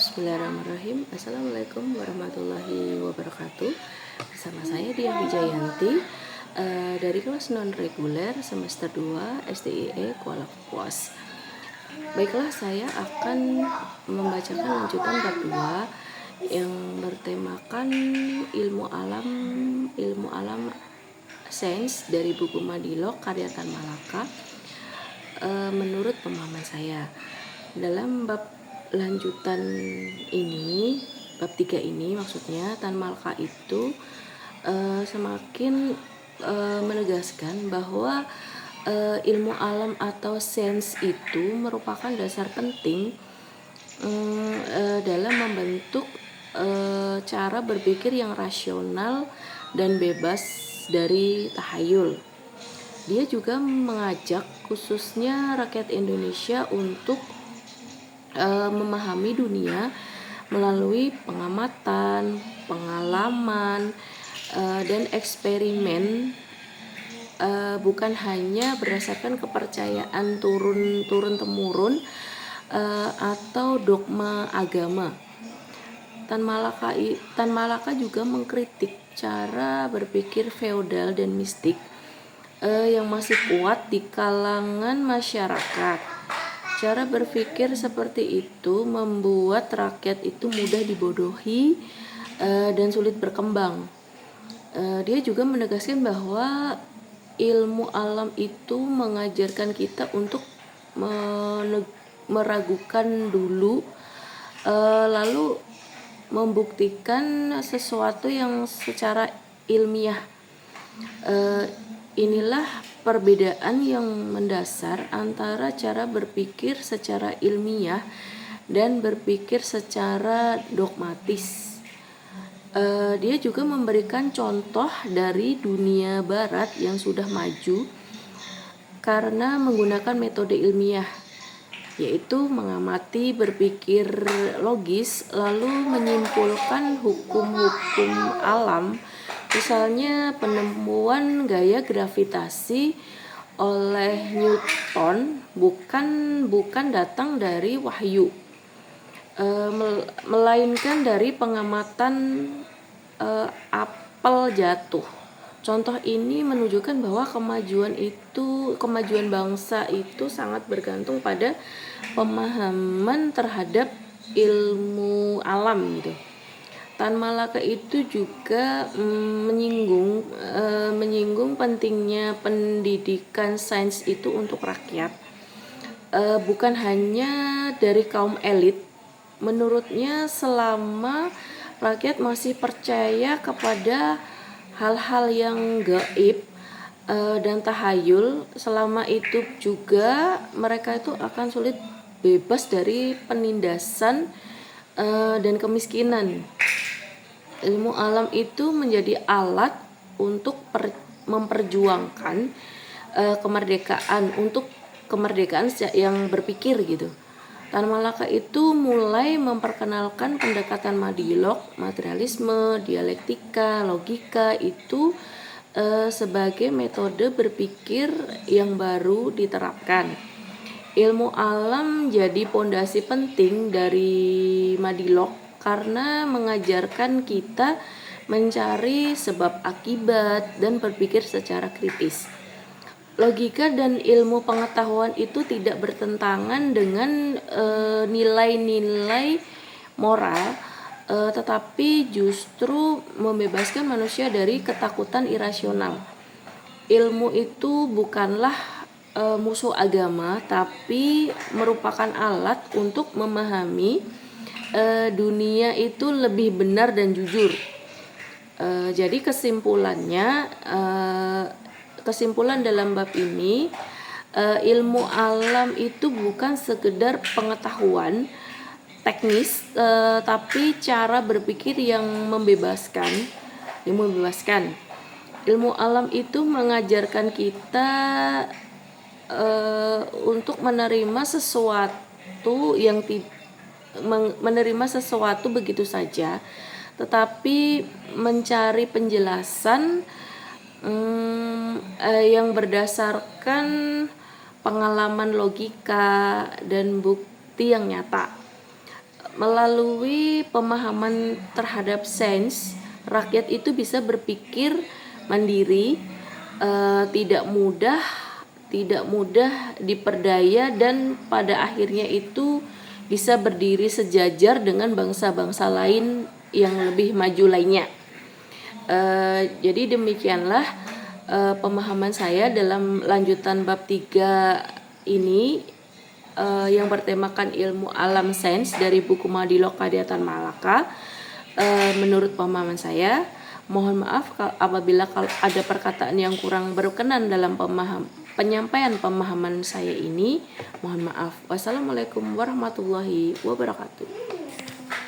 Bismillahirrahmanirrahim. Assalamualaikum warahmatullahi wabarakatuh. Bersama saya Diah Wijayanti dari kelas non reguler semester 2 STIE Kuala Kapuas. Baiklah, saya akan membacakan lanjutan bab 2 yang bertemakan ilmu alam sains dari buku Madilog karya Tan Malaka. Menurut pemahaman saya, dalam bab lanjutan ini, bab 3 ini maksudnya, Tan Malaka itu semakin menegaskan bahwa ilmu alam atau sains itu merupakan dasar penting dalam membentuk cara berpikir yang rasional dan bebas dari tahayul. Dia juga mengajak khususnya rakyat Indonesia untuk memahami dunia melalui pengamatan, pengalaman, dan eksperimen, bukan hanya berdasarkan kepercayaan turun-temurun atau dogma agama. Tan Malaka juga mengkritik cara berpikir feodal dan mistik yang masih kuat di kalangan masyarakat. Cara berpikir seperti itu membuat rakyat itu mudah dibodohi dan sulit berkembang. Dia juga menegaskan bahwa ilmu alam itu mengajarkan kita untuk meragukan dulu, lalu membuktikan sesuatu yang secara ilmiah. Inilah perbedaan yang mendasar antara cara berpikir secara ilmiah dan berpikir secara dogmatis. Dia juga memberikan contoh dari dunia barat yang sudah maju karena menggunakan metode ilmiah, yaitu mengamati, berpikir logis, lalu menyimpulkan hukum-hukum alam. Misalnya penemuan gaya gravitasi oleh Newton bukan datang dari wahyu, melainkan dari pengamatan apel jatuh. Contoh ini menunjukkan bahwa kemajuan bangsa itu sangat bergantung pada pemahaman terhadap ilmu alam gitu. Tan Malaka itu juga menyinggung pentingnya pendidikan sains itu untuk rakyat, bukan hanya dari kaum elit. Menurutnya, selama rakyat masih percaya kepada hal-hal yang gaib dan tahayul, selama itu juga mereka itu akan sulit bebas dari penindasan dan kemiskinan. Ilmu alam itu menjadi alat untuk memperjuangkan kemerdekaan yang berpikir gitu. Tan Malaka itu mulai memperkenalkan pendekatan Madilog, materialisme, dialektika, logika itu sebagai metode berpikir yang baru diterapkan. Ilmu alam jadi pondasi penting dari Madilog karena mengajarkan kita mencari sebab akibat dan berpikir secara kritis. Logika dan ilmu pengetahuan itu tidak bertentangan dengan nilai-nilai moral, tetapi justru membebaskan manusia dari ketakutan irasional. Ilmu itu bukanlah musuh agama, tapi merupakan alat untuk memahami dunia itu lebih benar dan jujur. Jadi kesimpulan dalam bab ini, ilmu alam itu bukan sekedar pengetahuan teknis, tapi cara berpikir yang membebaskan. Ilmu alam itu mengajarkan kita untuk menerima sesuatu begitu saja, tetapi mencari penjelasan yang berdasarkan pengalaman logika dan bukti yang nyata. melalui pemahaman terhadap sains, rakyat itu bisa berpikir mandiri, tidak mudah diperdaya, dan pada akhirnya itu bisa berdiri sejajar dengan bangsa-bangsa lain yang lebih maju lainnya. Jadi demikianlah pemahaman saya dalam lanjutan bab 3 ini, yang bertemakan ilmu alam sains dari buku Madiloka Diatan Malaka. Menurut pemahaman saya, mohon maaf apabila ada perkataan yang kurang berkenan dalam penyampaian pemahaman saya ini. Mohon maaf. Wassalamualaikum warahmatullahi wabarakatuh.